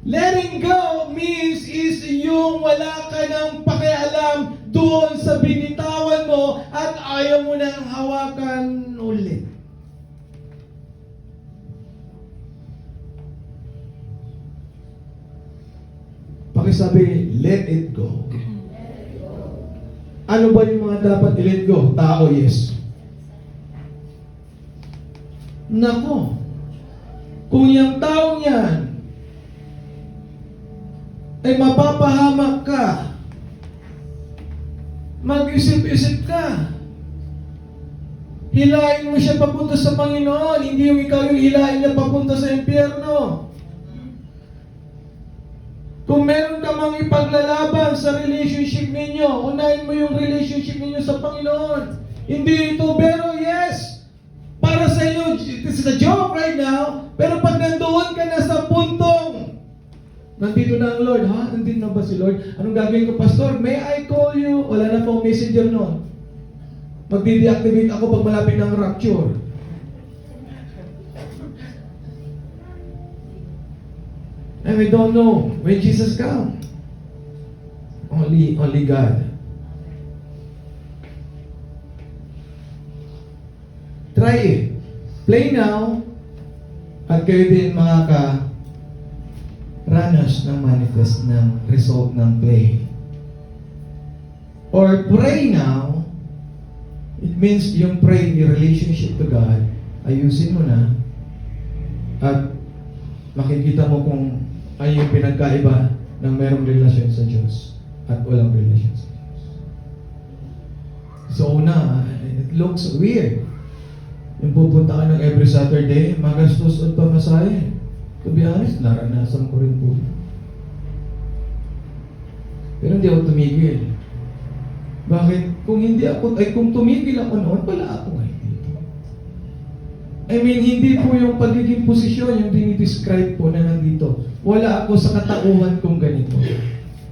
Letting go means is yung wala ka ng pakialam doon sa binitawan mo at ayaw mo nang hawakan ulit. Pakisabi, let it go. Ano ba yung mga dapat i-let go? Tao, yes. Nako, kung yung taong yan ay mapapahamak ka, mag-isip-isip ka, hilahin mo siya papunta sa Panginoon, hindi yung ikaw yung hilahin niya papunta sa impyerno. Kung meron ka mang ipaglalaban sa relationship ninyo, unahin mo yung relationship ninyo sa Panginoon. Hindi ito, pero yes, para sa inyo, this is a joke right now, pero pag nandoon ka na sa puntong nandito na ang Lord, ha? Nandito na ba si Lord? Anong gagawin ko, Pastor? May I call you? Wala na pong messenger noon. Magdi-deactivate ako pag malapit ng rapture. And we don't know when Jesus comes. Only God. Try it. Play now. At kayo din ranas ng manifest ng result ng play. Or pray now, it means yung pray, yung relationship to God, ayusin mo na, at makikita mo kung ano yung pinagkaiba ng merong relasyon sa Diyos at walang relasyon sa Diyos. So una, it looks weird. Yung pupunta ka ng every Saturday, magastos at pamasahe. To be honest, naranasan ko rin po. Pero hindi ako tumigil. Bakit? Kung tumigil ako noon, wala ako ngayon dito. I mean, hindi po yung pagiging posisyon, yung dinidescribe po na nandito. Wala ako sa katauhan kong ganito.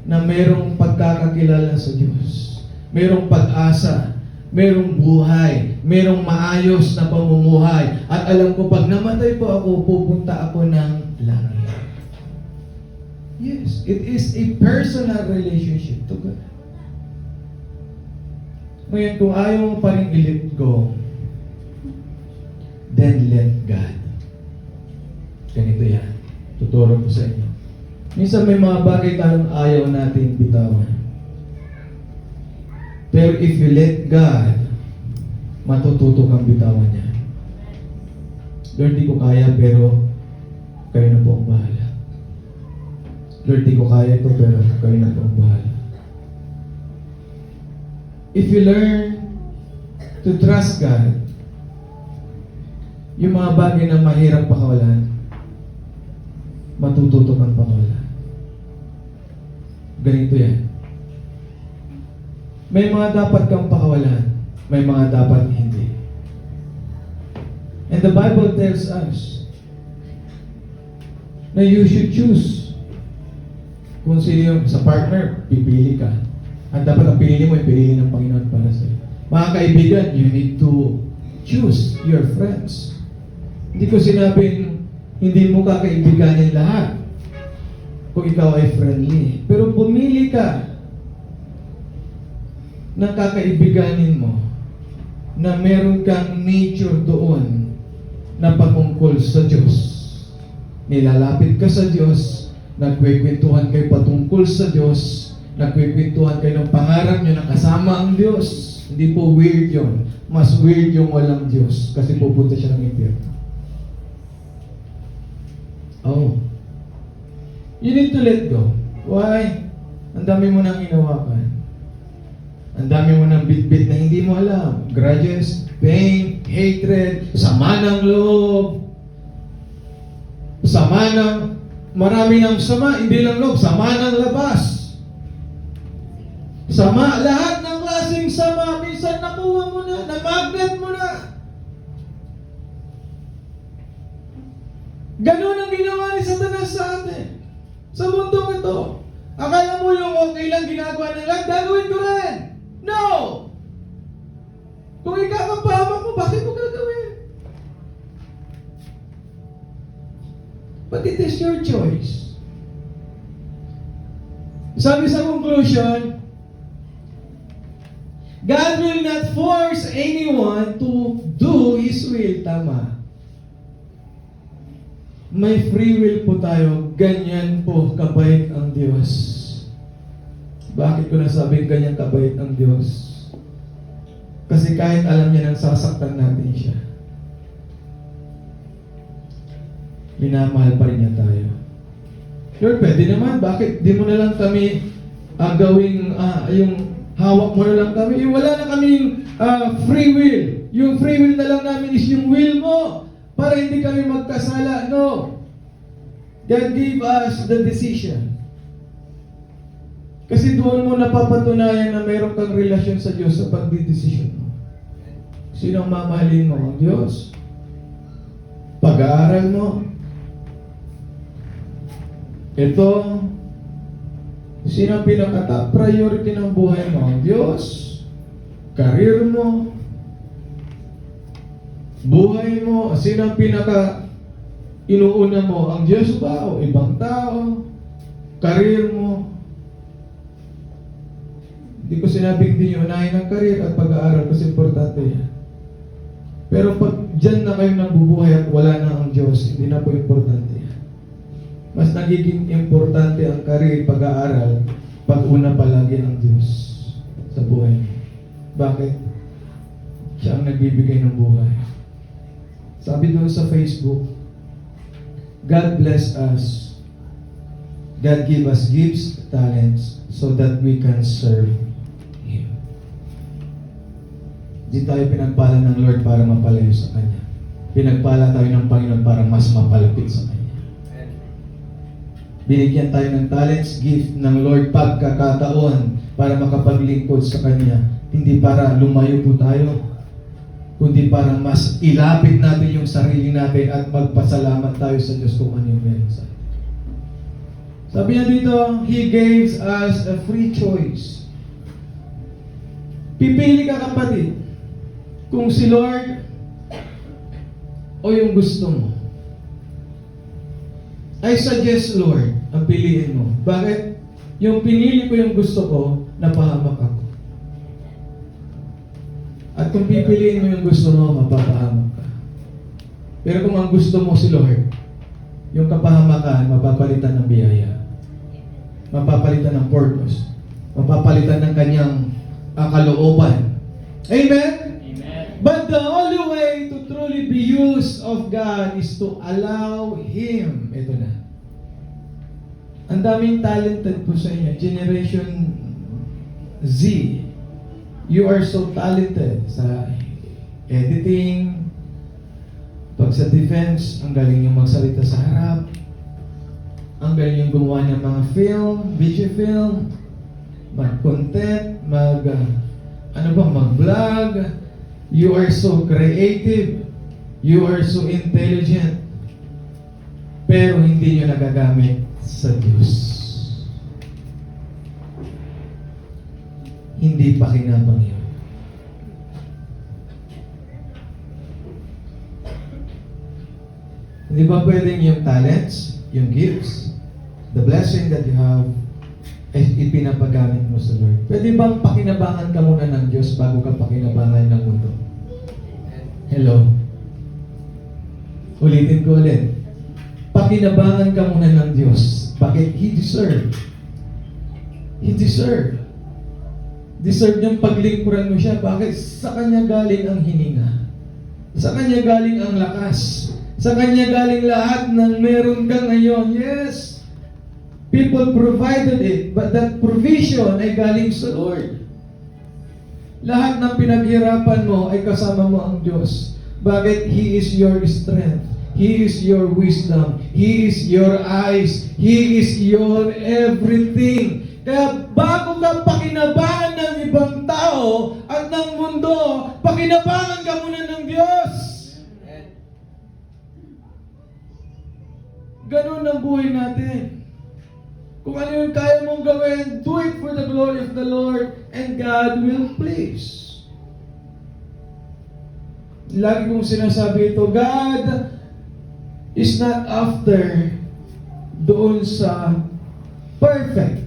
Na merong pagkakakilala sa Diyos. Merong pag-asa. Merong buhay, merong maayos na pamumuhay. At alam ko, pag namatay po ako, pupunta ako ng langit. Yes, it is a personal relationship to God. Ngayon, kung ayaw mo pa rin i-let go, then let God. Ganito yan. Tuturo ko sa inyo. Minsan may mga bagay tayong ayaw natin bitawan. Pero if you let God, matututo kang bitawan niya. Lord, di ko kaya, pero kayo na po ang bahala. Lord, di ko kaya ito, pero kayo na po ang bahala. If you learn to trust God, yung mga bagay na mahirap pakawalan, matututo kang pakawalan. Ganito yan. May mga dapat kang pakawalan. May mga dapat hindi. And the Bible tells us na you should choose kung sino yung sa partner, pipili ka. At dapat ang pinili mo, yung pinili ng Panginoon para sa iyo. Mga kaibigan, you need to choose your friends. Hindi ko sinabing hindi mo kakaibiganin lahat kung ikaw ay friendly. Pero pumili ka ng kakaibiganin mo na meron kang nature doon na patungkol sa Diyos. Nilalapit ka sa Diyos, nagkwekwentuhan kayo patungkol sa Diyos, nagkwekwentuhan kayo ng pangarap nyo na kasama ang Diyos. Hindi po weird yun. Mas weird yung walang Diyos kasi pupunta siya ng impyerno. Oh. You need to let go. Why? Ang dami mo nang hinawakan. Ang dami mo nang bit-bit na hindi mo alam. Grudges, pain, hatred, sama ng loob. Sama ng, marami ng sama, hindi lang loob, sama ng labas. Sama, lahat ng klaseng sama, minsan nakuha mo na, na-magnet mo na. Ganun ang ginawa ni Satanas sa atin. Sa mundong ito. Akala mo yung okay lang ginagawa ng lahat, gagawin ko rin. No! Kung ikakapahamak mo, bakit mo gagawin? But it is your choice. Sabi sa conclusion, God will not force anyone to do His will. Tama. May free will po tayo. Ganyan po kabait ang Diyos. Bakit ko nasabing ganyan kabait ang Diyos? Kasi kahit alam niya nang sasaktan natin siya, minamahal pa rin niya tayo. Lord, pwede naman. Bakit di mo na lang kami gawing yung hawak mo na lang kami. Wala na kaming free will. Yung free will na lang namin is yung will mo para hindi kami magkasala. No. God gave us the decision. Kasi doon mo napapatunayan na mayroon kang relasyon sa Diyos sa pagdidesisyon mo. Sino ang mamahalin mo? Ang Diyos. Pag-aaral mo. Ito, sino ang pinaka-top priority ng buhay mo? Ang Diyos, career mo, buhay mo. Sino ang pinaka-inuuna mo? Ang Diyos ba o ibang tao? Career mo. Hindi ko sinabing din yung unahin ng career at pag-aaral kasi importante yan. Pero pag dyan na kayo nabubuhay at wala na ang Diyos, hindi na po importante yan. Mas nagiging importante ang career, pag-aaral, pag-una palagi ang Diyos sa buhay niyo. Bakit? Siya ang nagbibigay ng buhay. Sabi doon sa Facebook, God bless us. God give us gifts, talents, so that we can serve Him. Di tayo pinagpala ng Lord para mapalayo sa Kanya. Pinagpala tayo ng Panginoon para mas mapalapit sa Kanya. Binigyan tayo ng talents, gift ng Lord, pagkakataon para makapaglingkod sa Kanya. Hindi para lumayo po tayo, kundi para mas ilapit natin yung sarili natin at magpasalamat tayo sa Diyos kung ano yung meron sa atin. Sabi niya dito, He gave us a free choice. Pipili ka, kapatid, kung si Lord o yung gusto mo. I suggest, Lord, ang piliin mo. Bakit? Yung pinili ko yung gusto ko, napahamak ako. At kung pipiliin mo yung gusto mo, mapapahamak ka. Pero kung ang gusto mo si Lord, yung kapahamakan, mapapalitan ng biyaya. Mapapalitan ng purpose. Mapapalitan ng kanyang kalooban. Amen? Amen. But the only way to truly be used of God is to allow Him. Ito na. Ang daming talented po sa inyo. Generation Z. You are so talented sa editing, pag sa defense, ang galing yung magsalita sa harap, ang galing yung gumawa ng mga film, video film, mag-content, mag-vlog. You are so creative. You are so intelligent. Pero hindi nyo nagagamit sa Diyos. hindi pakinabang yun. Hindi ba pwedeng yung talents, yung gifts, the blessing that you have, ay ipinapagamit mo sa Lord? Pwede bang pakinabangan ka muna ng Diyos bago ka pakinabangan ng mundo? Hello? Ulitin ko ulit. Pakinabangan ka muna ng Diyos. Bakit? He deserved. He deserved. Deserve niyang paglingkuran mo siya. Bakit? Sa Kanya galing ang hininga. Sa Kanya galing ang lakas. Sa Kanya galing lahat ng meron ka ngayon. Yes. People provided it, but that provision ay galing sa Lord. Lahat ng pinaghirapan mo ay kasama mo ang Diyos. Bakit? He is your strength. He is your wisdom. He is your eyes. He is your everything. Kaya bago ka pakinabangan ng ibang tao at ng mundo, pakinabangan ka muna ng Diyos. Ganun ang buhay natin. Kung ano yung kaya mong gawin, do it for the glory of the Lord and God will please. Lagi kong sinasabi ito, God is not after doon sa perfect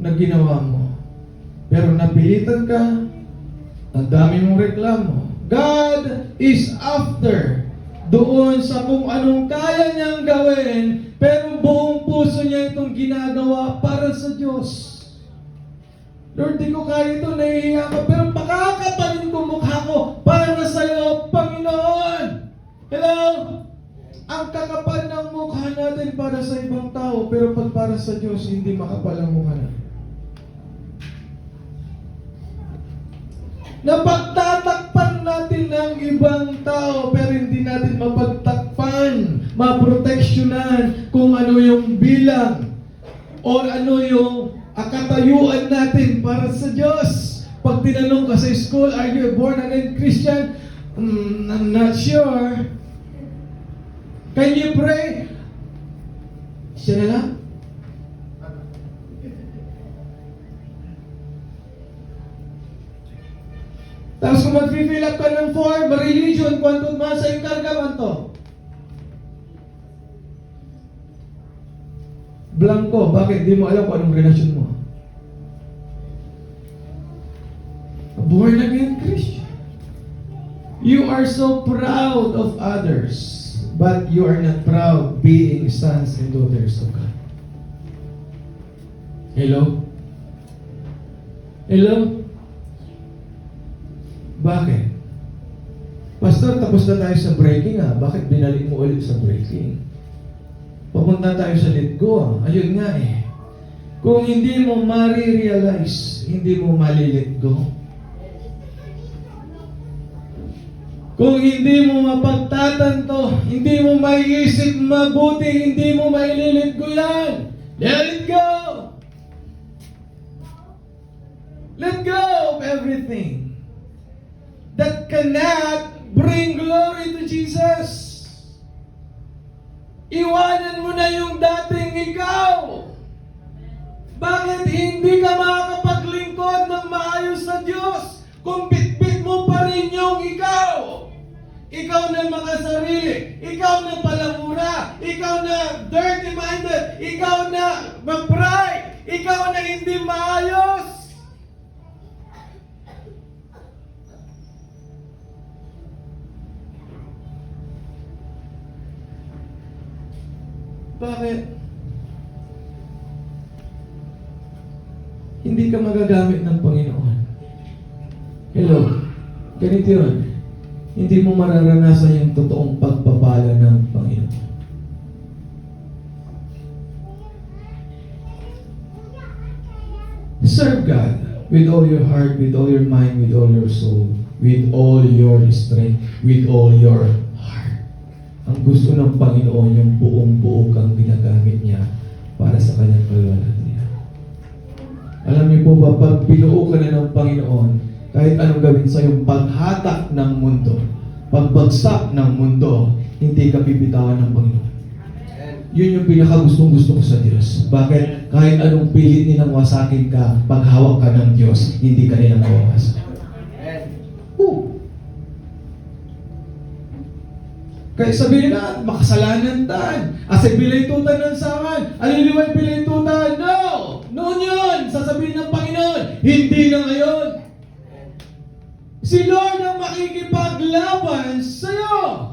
na ginawa mo. Pero napilitan ka, ang dami mong reklamo. God is after doon sa kung anong kaya niyang gawin, pero buong puso niya itong ginagawa para sa Diyos. Lord, di ko kaya ito, nahihiya ko, pero pakakapanin ko mukha ko para sa iyo, Panginoon. Hello? Ang kakapal ng mukha natin para sa ibang tao, pero pag para sa Diyos, hindi makapal ang mukha natin. Napagtatakpan natin ng ibang tao, pero hindi natin mapagtakpan, maproteksyonan kung ano yung bilang o ano yung katayuan natin para sa Diyos. Pag tinanong ka sa school, are you a born again Christian? I'm not sure. Can you pray? Siya na lang. Tapos kung mag-fill up ka ng form, religion, kung man sa yung kargaman to. Blanco, bakit? Di mo alam kung anong relasyon mo. Born again Christian. You are so proud of others, but you are not proud being sons and daughters of God. Hello? Hello? Bakit? Pastor, tapos na tayo sa breaking Bakit binalik mo ulit sa breaking? Papunta tayo sa let go Ayun nga Kung hindi mo ma-realize, hindi mo mali-let go. Kung hindi mo mapagtatanto, hindi mo maiisip mabuti, hindi mo maililit go yan. Let it go! Let go of everything that cannot bring glory to Jesus. Iwanan mo na yung dating ikaw. Bakit hindi ka makakapaglingkod ng maayos sa Diyos kung bitbit mo pa rin yung ikaw? Ikaw na makasarili, ikaw na palamura, ikaw na dirty-minded, ikaw na mag-pride, ikaw na hindi maayos. Bakit? Hindi ka magagamit ng Panginoon. Hello? Ganito yun. Hindi mo mararanasan yung totoong pagpapala ng Panginoon. Serve God with all your heart, with all your mind, with all your soul, with all your strength, with all your heart. Ang gusto ng Panginoon, yung buong-buo kang ginagamit niya para sa kanyang kalwalhatian. Alam niyo po ba, pag binuo ka na ng Panginoon, kahit anong gawin sa iyong paghatak ng mundo, pagbagsak ng mundo, hindi ka bibitawan ng Panginoon. Yun yung pinakagustong-gusto ko sa Diyos. Bakit? kahit anong pilit nilang wasakin ka, pag hawak ka ng Diyos, hindi ka nilang mawawasak. Woo! Kaya sabihin na, makasalanan tan. Asay bilay tutan ng sangan. Aliliway bilay tutan. No! Noon yun! Sasabihin ng Panginoon, hindi na ngayon. Si Lord ang makikipaglaban sa'yo.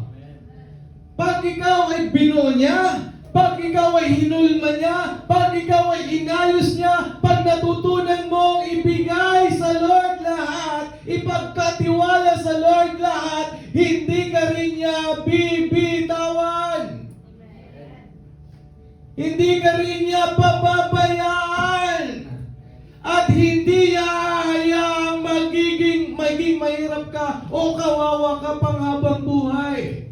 Pag ikaw ay binuo niya, pag ikaw ay hinulma niya, pag ikaw ay inayos niya, pag natutunan mong ibigay sa Lord lahat, ipagkatiwala sa Lord lahat, hindi ka rin niya bibitawan. Hindi ka rin niya pababayaan. At hindi niya hayaang magiging mahirap ka o kawawa ka pang habang buhay.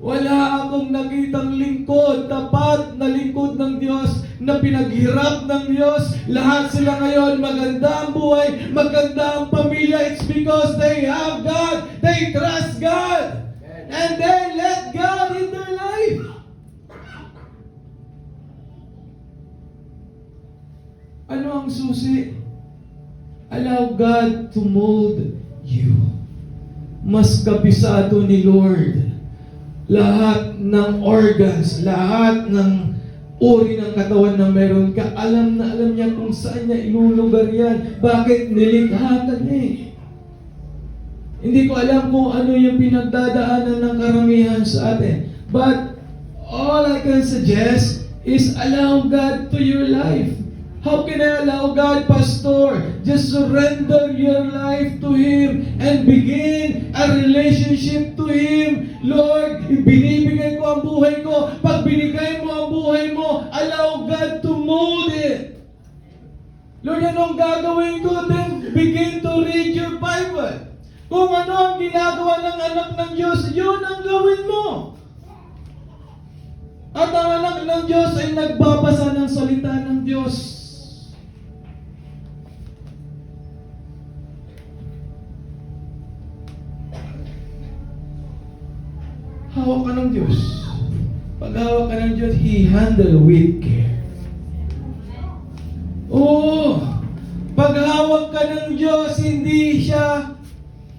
Wala akong nakitang lingkod, tapat na lingkod ng Diyos, na pinaghirap ng Diyos. Lahat sila ngayon, maganda ang buhay, maganda ang pamilya. It's because they have God, they trust God, and they let God in their life. Ano ang susi? Allow God to mold you. Mas kabisado ni Lord lahat ng organs, lahat ng uri ng katawan na meron ka. Alam na alam niya kung saan niya ilulugar yan. Bakit? Nilikha ka niya eh. Hindi ko alam kung ano yung pinagdadaanan ng karamihan sa atin. But all I can suggest is allow God to your life. How can I allow God, Pastor? Just surrender your life to Him and begin a relationship to Him. Lord, binibigay ko ang buhay ko. Pag binigay mo ang buhay mo, allow God to mold it. Lord, anong gagawin ko? Then begin to read your Bible. Kung ano ang ginagawa ng anak ng Diyos, yun ang gawin mo. At ang anak ng Diyos ay nagbabasa ng salita ng Diyos. Hawak ka ng Diyos. Pag hawak ka ng Diyos, He handle with care. Oo. Pag hawak ka ng Diyos, hindi siya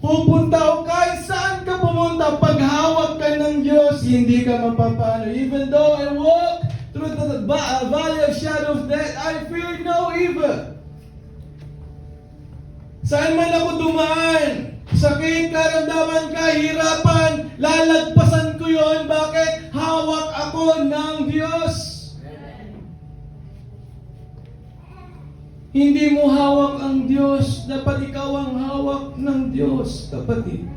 pupunta o kahit saan ka pumunta. Pag hawak ka ng Diyos, hindi ka mapapano. Even though I walk through the valley of shadow of death, I fear no evil. Saan man ako dumaan, sakit, karamdaman, kahirapan, lalagpasan ko yon. Bakit? Hawak ako ng Diyos. Hindi mo hawak ang Diyos. Dapat ikaw ang hawak ng Diyos, kapatid.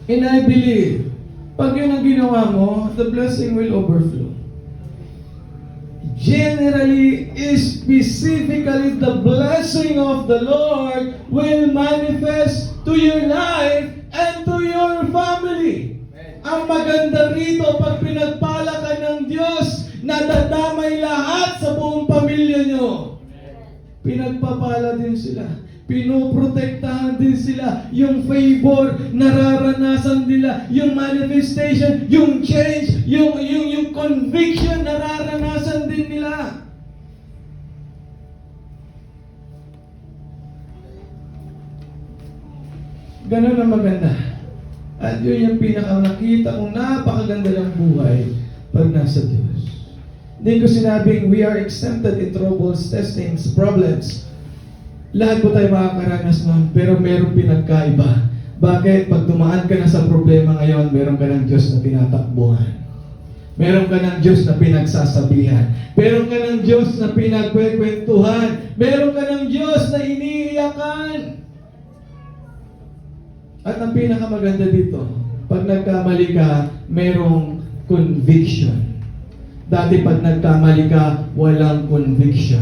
And I believe, pag yun ang ginawa mo, the blessing will overflow. Generally, specifically, the blessing of the Lord will manifest to your life and to your family. Ang maganda rito, pag pinagpala ka ng Diyos, nadadamay lahat sa buong pamilya nyo. Pinagpapala din sila. Pinoprotektahan din sila. Yung favor, nararanasan nila. Yung manifestation, yung change, yung conviction, nararanasan din nila. Ganun ang maganda. At yun yung pinaka-nakita kong napakaganda ng buhay pag nasa Diyos. Hindi ko sinabing we are exempted in troubles, testings, problems. Lahat po tayo makakaranas nun, pero meron pinagkaiba. Bakit? Pag dumaan ka na sa problema ngayon, meron ka ng Diyos na tinatakbuhan. Meron ka ng Diyos na pinagsasabihan. Meron ka ng Diyos na pinagkwekwentuhan. Meron ka ng Diyos na iniiyakan. At ang pinakamaganda dito, pag nagkamali ka, merong conviction. Dati pag nagkamali ka, walang conviction.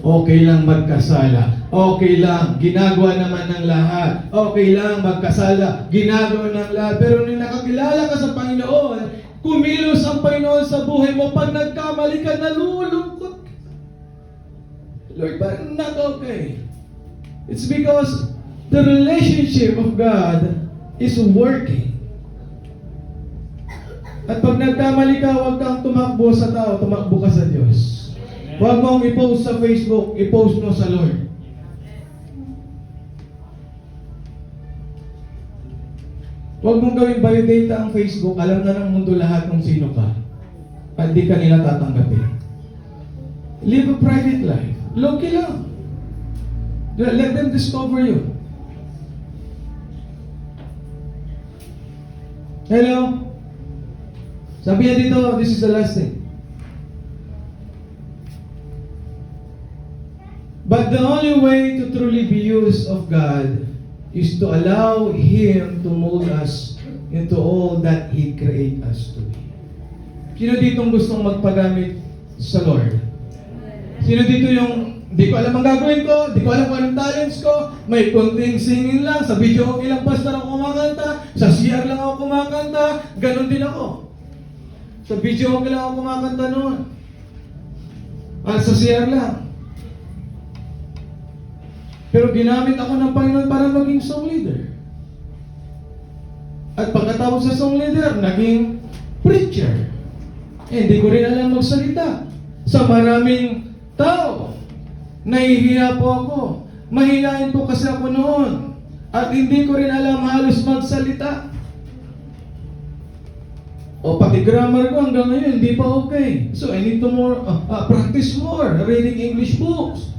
Okay lang magkasala. Okay lang, ginagawa naman ng lahat. Okay lang magkasala, ginagawa ng lahat. Pero nung nakakilala ka sa Panginoon, kumilos ang Panginoon sa buhay mo. Pag nagkamali ka, nalulungkot ka. Lord, but not okay. It's because the relationship of God is working. At pag nagkamali ka, huwag kang tumakbo sa tao, tumakbo ka sa Diyos. Huwag mong i-post sa Facebook, i-post mo sa Lord. Huwag mong gawing validate ang Facebook, alam na ng mundo lahat kung sino ka. At di ka nila tatanggapin. Live a private life. Low-key lang. Let them discover you. Hello? Sabi niya dito, this is the last thing. But the only way to truly be used of God is to allow Him to mold us into all that He created us to be. Sino dito gustong magpagamit sa Lord? Sino dito yung, di ko alam ang gagawin ko, di ko alam kung anong talents ko, may konting singing lang, sa video okay lang pastor ako kumakanta, sa CR lang ako kumakanta, ganun din ako. Sa video okay lang ako kumakanta noon. At sa CR lang. Pero ginamit ako ng Panginoon para maging song leader. At pagkatapos sa song leader, naging preacher. Hindi ko rin alam magsalita. Sa maraming tao, nahihiya po ako. Mahihain po kasi ako noon. At hindi ko rin alam halos magsalita. O pati grammar ko hanggang ngayon, hindi pa okay. So I need to practice more, reading English books.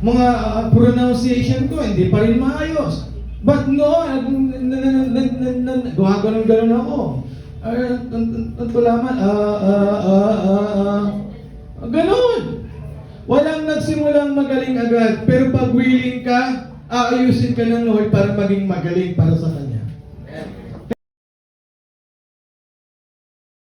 Mga pronunciation ko, hindi pa rin maayos. But no, gumagano'n ako. Tulaman, ganon. Walang nagsimulang magaling agad, pero pag willing ka, aayusin ka ng Lord para maging magaling para sa Kanya.